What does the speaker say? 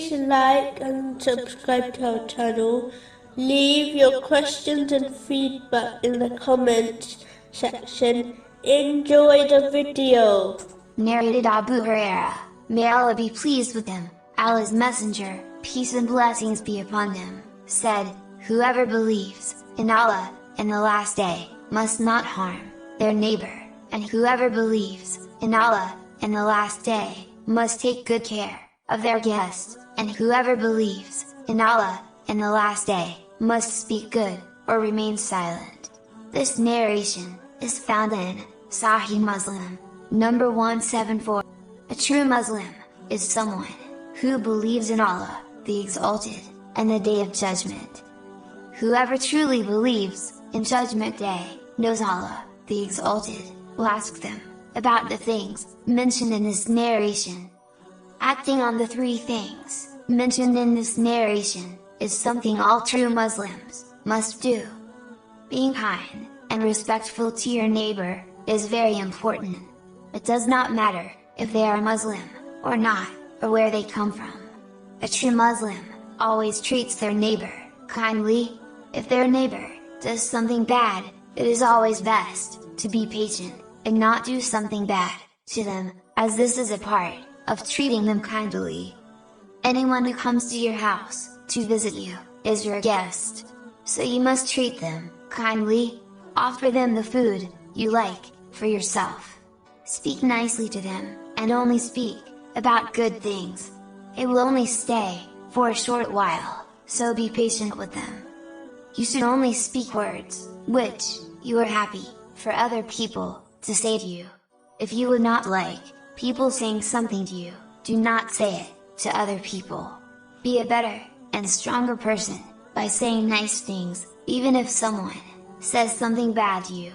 please like and subscribe to our channel. Leave your questions and feedback in the comments section. Enjoy the video. Narrated Abu Huraira, may Allah be pleased with him, Allah's messenger, peace and blessings be upon him, said, whoever believes in Allah and the last day must not harm their neighbor, and whoever believes in Allah and the last day must take good care of their guest, and whoever believes in Allah and the last day must speak good or remain silent. This narration is found in Sahih Muslim, number 174. A true Muslim is someone who believes in Allah, the Exalted, and the Day of Judgment. Whoever truly believes in Judgment Day knows Allah, the Exalted, will ask them about the things mentioned in this narration. Acting on the three things mentioned in this narration is something all true Muslims must do. Being kind and respectful to your neighbor is very important. It does not matter if they are Muslim or not, or where they come from. A true Muslim always treats their neighbor kindly. If their neighbor does something bad, it is always best to be patient and not do something bad to them, as this is a part of treating them kindly. Anyone who comes to your house to visit you is your guest, so you must treat them kindly. Offer them the food you like for yourself. Speak nicely to them, and only speak about good things. It will only stay for a short while, so be patient with them. You should only speak words which you are happy for other people to say to you. If you would not like people saying something to you, do not say it to other people. Be a better and stronger person by saying nice things, even if someone says something bad to you.